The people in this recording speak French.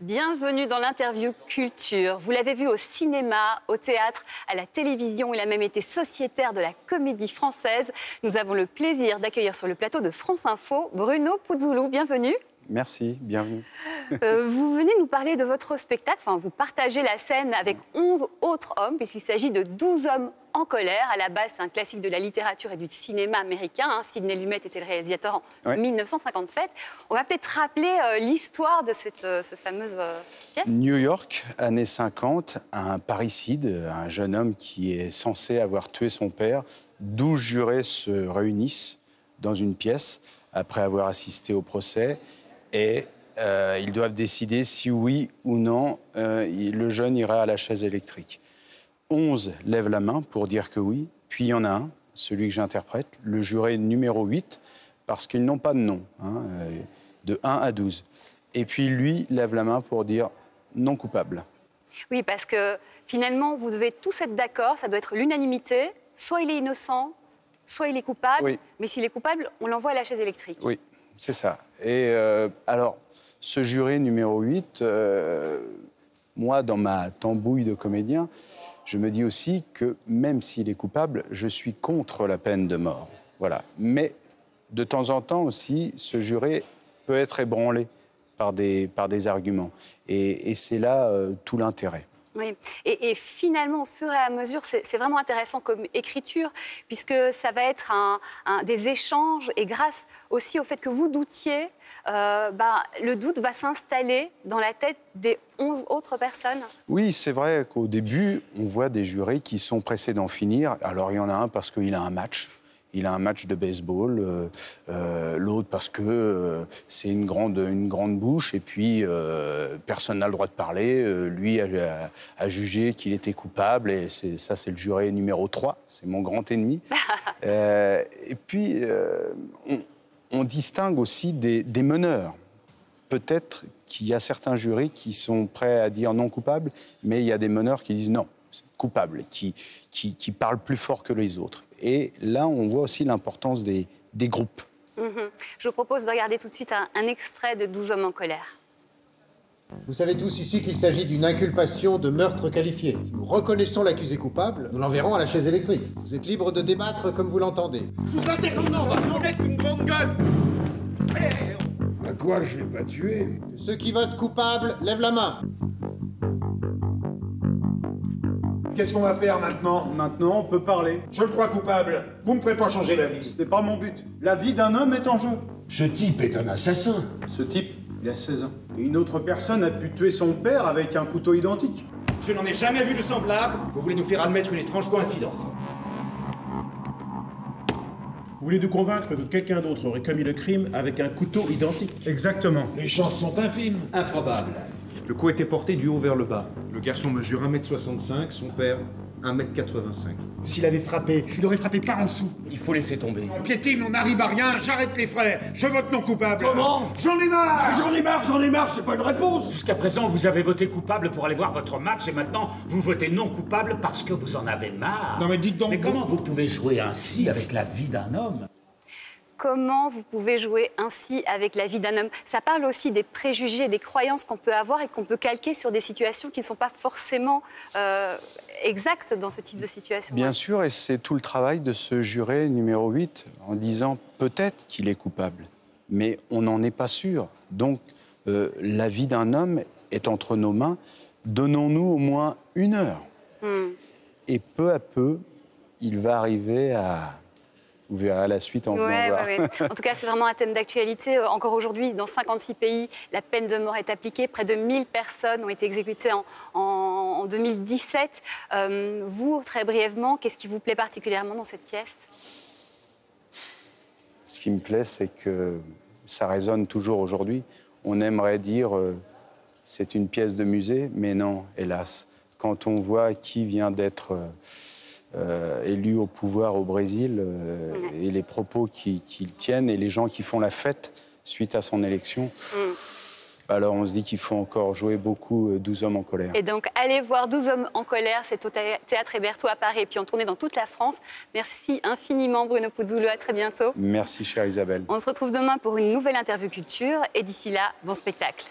Bienvenue dans l'interview culture. Vous l'avez vu au cinéma, au théâtre, à la télévision. Il a même été sociétaire de la Comédie Française. Nous avons le plaisir d'accueillir sur le plateau de France Info Bruno Puzzolo. Bienvenue. Merci, bienvenue. Vous venez nous parler de votre spectacle. Enfin, vous partagez la scène avec 11 autres hommes, puisqu'il s'agit de 12 hommes en colère. À la base, c'est un classique de la littérature et du cinéma américain. Sidney Lumet était le réalisateur en 1957. On va peut-être rappeler l'histoire de cette fameuse pièce. New York, années 50, un parricide, un jeune homme qui est censé avoir tué son père. 12 jurés se réunissent dans une pièce après avoir assisté au procès. Et ils doivent décider si oui ou non le jeune ira à la chaise électrique. 11 lèvent la main pour dire que oui, puis il y en a un, celui que j'interprète, le juré numéro 8, parce qu'ils n'ont pas de nom, de 1 à 12. Et puis lui lève la main pour dire non coupable. Oui, parce que finalement, vous devez tous être d'accord, ça doit être l'unanimité, soit il est innocent, soit il est coupable, oui. Mais s'il est coupable, on l'envoie à la chaise électrique. Oui. C'est ça. Et alors, ce juré numéro 8, moi, dans ma tambouille de comédien, je me dis aussi que même s'il est coupable, je suis contre la peine de mort. Voilà. Mais de temps en temps aussi, ce juré peut être ébranlé par des arguments. Et c'est là tout l'intérêt. Oui, et finalement, au fur et à mesure, c'est vraiment intéressant comme écriture, puisque ça va être des échanges, et grâce aussi au fait que vous doutiez, le doute va s'installer dans la tête des 11 autres personnes. Oui, c'est vrai qu'au début, on voit des jurés qui sont pressés d'en finir. Alors, il y en a un parce qu'il a un match. Il a un match de baseball, l'autre parce que c'est une grande bouche, et puis personne n'a le droit de parler. Lui a jugé qu'il était coupable, et ça, c'est le juré numéro 3, c'est mon grand ennemi. Et puis, on distingue aussi des meneurs. Peut-être qu'il y a certains jurés qui sont prêts à dire non coupable, mais il y a des meneurs qui disent non coupable, qui parlent plus fort que les autres. Et là, on voit aussi l'importance des groupes. Je vous propose de regarder tout de suite un extrait de 12 hommes en colère. Vous savez tous ici qu'il s'agit d'une inculpation de meurtre qualifié. Si nous reconnaissons l'accusé coupable, nous l'enverrons à la chaise électrique. Vous êtes libre de débattre comme vous l'entendez. Je vous interdis, non, on est une grande gueule. À quoi je l'ai pas tué? Ceux qui votent coupable, lèvent la main. Qu'est-ce qu'on va faire maintenant? Maintenant, on peut parler. Je le crois coupable. Vous me ferez pas changer d'avis. Ce n'est pas mon but. La vie d'un homme est en jeu. Ce type est un assassin. Ce type, il a 16 ans. Et une autre personne a pu tuer son père avec un couteau identique. Je n'en ai jamais vu de semblable. Vous voulez nous faire admettre une étrange coïncidence. Vous voulez nous convaincre que quelqu'un d'autre aurait commis le crime avec un couteau identique? Exactement. Les chances sont infimes. Improbable. Le coup était porté du haut vers le bas. Le garçon mesure 1m65, son père 1m85. S'il avait frappé, il aurait frappé par en dessous. Il faut laisser tomber. On piétine, on n'arrive à rien, j'arrête les frais, je vote non coupable. Comment? J'en ai marre! J'en ai marre, c'est pas une réponse. Jusqu'à présent, vous avez voté coupable pour aller voir votre match, et maintenant, vous votez non coupable parce que vous en avez marre. Non mais dites donc... Mais comment vous pouvez jouer ainsi avec la vie d'un homme? Comment vous pouvez jouer ainsi avec la vie d'un homme? Ça parle aussi des préjugés, des croyances qu'on peut avoir et qu'on peut calquer sur des situations qui ne sont pas forcément exactes dans ce type de situation. Bien sûr, et c'est tout le travail de ce juré numéro 8, en disant peut-être qu'il est coupable, mais on n'en est pas sûr. Donc, la vie d'un homme est entre nos mains. Donnons-nous au moins 1 heure. Et peu à peu, il va arriver à... Vous verrez la suite en venant voir. Ouais. En tout cas, c'est vraiment un thème d'actualité. Encore aujourd'hui, dans 56 pays, la peine de mort est appliquée. Près de 1000 personnes ont été exécutées en 2017. Vous, très brièvement, qu'est-ce qui vous plaît particulièrement dans cette pièce? Ce qui me plaît, c'est que ça résonne toujours aujourd'hui. On aimerait dire c'est une pièce de musée, mais non, hélas. Quand on voit qui vient d'être... élu au pouvoir au Brésil, et les propos qu'il tienne, et les gens qui font la fête suite à son élection. Alors on se dit qu'il faut encore jouer beaucoup 12 hommes en colère. Et donc allez voir 12 hommes en colère, c'est au Théâtre Hébertot à Paris, et puis en tournée dans toute la France. Merci infiniment Bruno Puzzolo, à très bientôt. Merci chère Isabelle. On se retrouve demain pour une nouvelle interview culture, et d'ici là, bon spectacle.